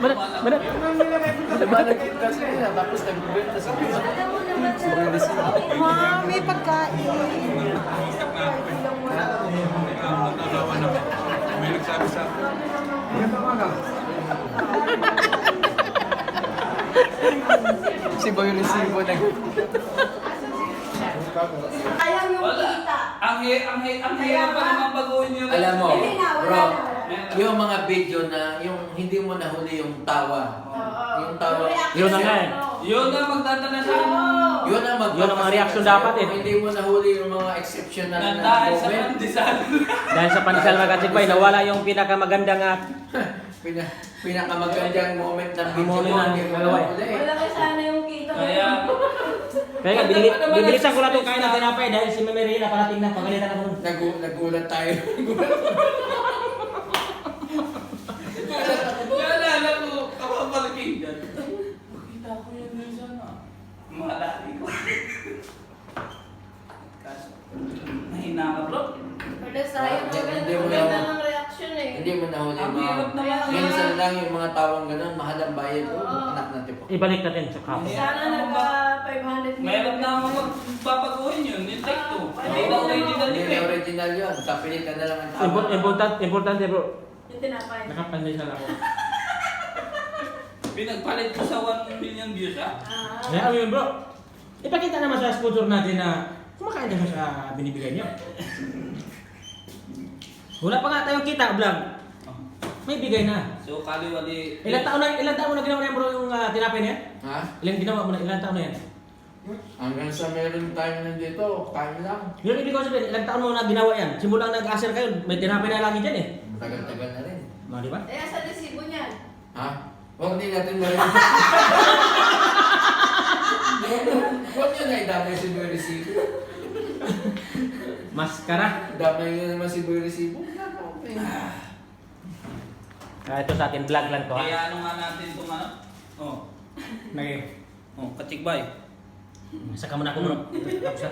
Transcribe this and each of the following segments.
Mana? Diba nagkita sila, tapos nag-benta sila. Ma, may pagkain. May nagsabi sa Si Boy Resibo nag... Ayaw yung kita. Ang hirap pa naman baguhin yun. Alam mo, Hindi na, wala bro, na. yung mga video na, yung hindi mo nahuli yung tawa. Yung tawa. Yun na nga eh. Yun na magdadala sa Yun ang Yun ang mga reaction dapat eh. Kung hindi mo nahuli yung mga exceptional na dahil sa moment. pandesal. Dahil sa pandesal mga kachikbay, nawala yung pinakamagandang Pinakamagandang moment ng video Moment mo. na, Hindi mo dalawa eh. nahuli. Wala kayo sana yung kita. Kaya, Kaya nga, bibilisan ko na itong kain ng tinapay dahil si Memerina parating na, pagalitan ako nun. Nagulat tayo. naalala ko, kapapalaking dyan. Makita ko yun yun sana. Malali ko. Kaso, mahina ka bro. Wala sayang Hindi mo ang ganda na- ng reaction eh. Hindi mo nahuli Ang mga... hirap naman. Minsan lang yung mga tawang gano'n, mahal ang bayad. Anak natin po. Ibalik natin sa kapo. Sana nagka 500 million. Mahirap na ako magpapaguhin yun. Yung take two. Hindi na original Hindi yun na eh. original yun. Kapilitan na lang ang tawa. Importante bro. Yung tinapay. Nakapandesal ako. Pinagpalit ko sa 1 million views ha. Kaya yun bro. Ipakita naman sa sponsor natin na kumakain ka sa binibigay niyo. Wala pa nga tayong kita, vlog. May bigay na. So kaliwali. Ilang taon na ginawa na yan bro yung tinapay na yan? Ha? Ilang taon na yan? Hanggang sa meron tayo nandito, kain lang. Yung ibig ko sabihin, ilang taon mo na ginawa yan? Simulang nag-aser kayo, may tinapay na lagi dyan eh. Tagal-tagal na rin. Di ba? Eh, sa resibo niyan. Ha? Huwag din natin marinig. Huwag nyo na idamay si Boy Resibo. Maskara. Damay nyo naman si Boy Resibo. Ito sa atin, vlog lang to ha. Kaya ano nga natin itong ano? Oh. Katikbay. Saka mo na ako bro. Tapos na.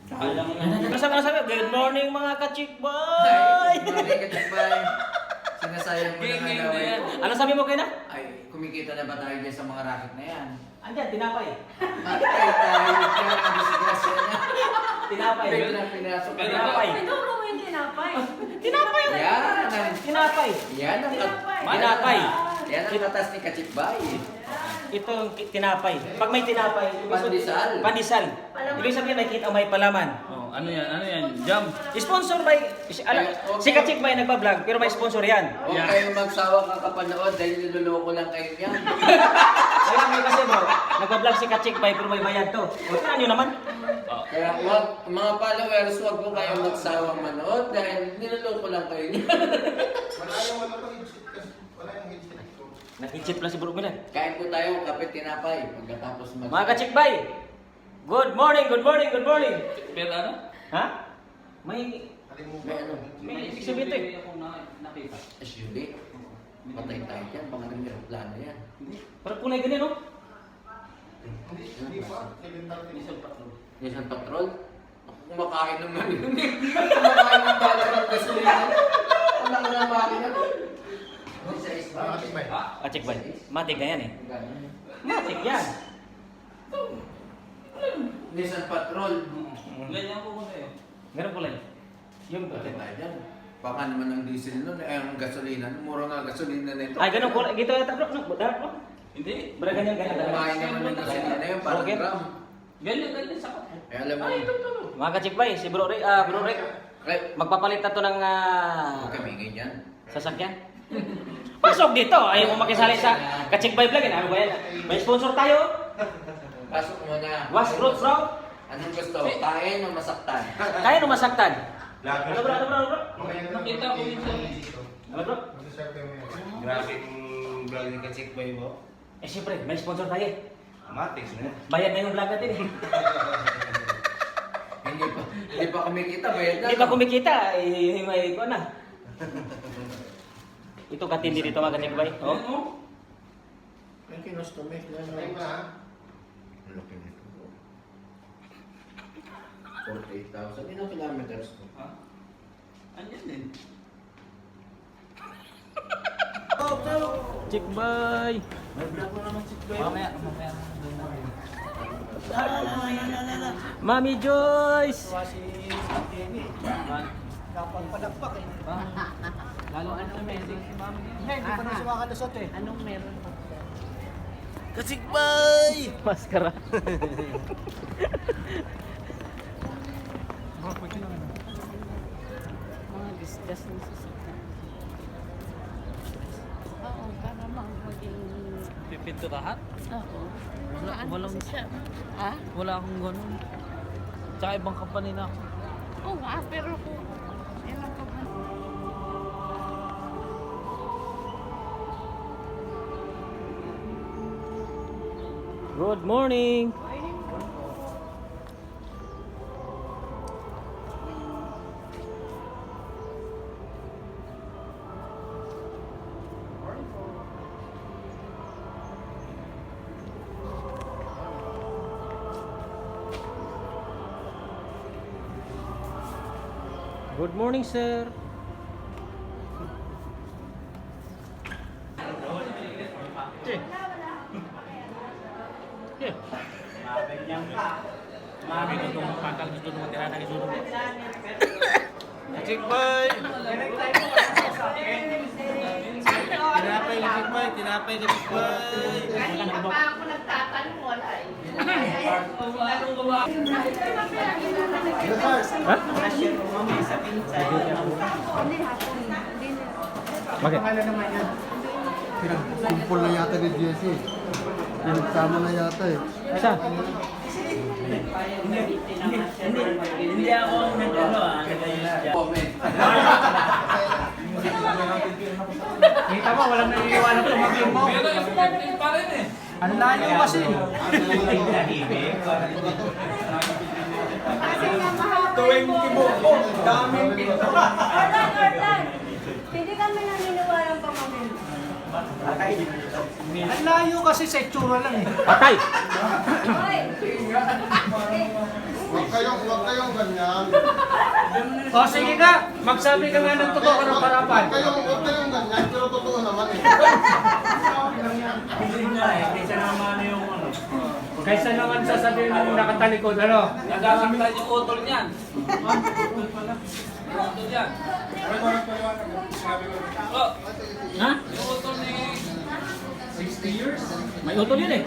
Alam mo na. Sabi, good morning mga kachikboy! Ay, mali ka Chakbay. Sinasayang mo na Geng-geng nga na yan. Ano sabi mo kayo na? Ay, kumikita na ba tayo dyan sa mga racket na yan? Andyan, tinapay. Matay tayo dyan. Ang disgrasya na. Tinapay. Biglang pinasok ka na. Tinapay. Pinuro mo yung tinapay. Tinapay. Yan. Tinapay. Yan ang Tinapay. Yan ang katas ni Kachikbay. Ito ang tinapay. Pag may tinapay, Pandesal. Pandesal. Ibig sabihin may kita o may palaman. Oh, ano yan? Ano yan? Jump. Sponsor by si Kachikbay nagpa-vlog pero may sponsor yan. Huwag kayong magsawa kakapanood dahil niloloko lang kayo yan. Kaya may kasi bro, nagpa-vlog si Kachikbay pero may bayad to. O tingnan nyo naman. Kaya wag, mga followers, huwag po kayong magsawang manood dahil niloloko lang kayo yan. Nag-chip lang si Bro Milan. Kain po tayo, kape tinapay, pagkatapos Mga Kachikbay, good morning, good morning, good morning. Pero ano? Ha? May May ano? may ibig sabihin to eh. Ako nakita. SUV. Patay tayo dyan, baka nang aeroplano yan. Parang kulay ganyan no? Nissan Patrol? Ako kumakain naman yun eh. Kumakain ng dollar ng gasolina. Ang laki ng makina. Sa isba. Kachikbay, matik na yan eh. Matik yan. Nissan Patrol. Ganyan ko muna eh. Meron kulay. Yung Patay tayo dyan. Baka naman ang diesel nun, eh ang gasolina. Mura nga gasolina na ito. Ay, ganun kulay. Gito yata bro. No, dark bro. Hindi. Bro, ganyan, ganyan. Kumain naman ng gasolina yun, parang Okay. gram. Ganyan sa Eh alam mo, Mga Kachikbay, si Bro Rick, magpapalit na to ng huwag kami ganyan. sasakyan. Pasok dito. Ayaw mo makisali sa Kachikbay vlog. Ano ba yan? May sponsor tayo. Pasok mo na. Was fruit bro. Anong gusto? Kain o masaktan? Kaya no masaktan. Ano bro, ano bro, ano bro? Nakita ko yun sa... Ano bro? Grabe yung vlog ni Kachikbay mo. Eh siyempre, may sponsor tayo. Matrix na. Bayad na yung vlog natin eh. Hindi pa kumikita, bayad na. Hindi pa kumikita, eh, may ko na. Ito katindi dito mga Kachikbay. Oh. Ano? Ang kinostomate na ano. Laki nito. 48,000. Ilang kilometers to? Ha? Andyan din. Oh, Chick boy. May vlog ko naman Chick Boy. Mamaya. Mami Joyce. Kapagpadakpak eh. Lalo ano meron si Mami. Hindi pa na sumakalusot eh. Anong meron? Kasikbay! Maskara. Mga discuss ng sasakyan. Oo, para maging... Pipinturahan? Oo. Walang- siya. Ha? Wala akong ganun. Tsaka ibang company na ako. Oo nga, pero kung... Ilan pa ba? Good morning! Good morning, sir. Mami ko itong pakal gusto nung matirata kay Suno. Chick Boy! Tinapay ka Chick Boy! Tinapay ka Chick Boy! Kanina pa ako nagtatanong, wala eh. Ha? Bakit? Pinagkumpul na yata ni Jesse. Pinagsama na yata eh. Saan? Hindi ako ang nag-ano Comment. Kita mo, walang naniniwala pumagin mo. Pero effective pa rin eh. Ang layo kasi. Tuwing kibuko, daming pinto. Orlan! Hindi kami naniniwalang pamangkin. Ang layo kasi sa itsura lang eh. Patay! Hoy! Huwag kayong ganyan. O sige ka, magsabi ka nga ng totoo ka ng parapan. Huwag kayong ganyan, pero totoo naman eh. Hindi nga eh. Kaysa naman yung ano. Kaysa naman sasabihin mo nakatalikod, ano? Nagagamit yung utol niyan. Utol pala. Utol yan. Oh, Ha? yung utol ni... May utol yun eh.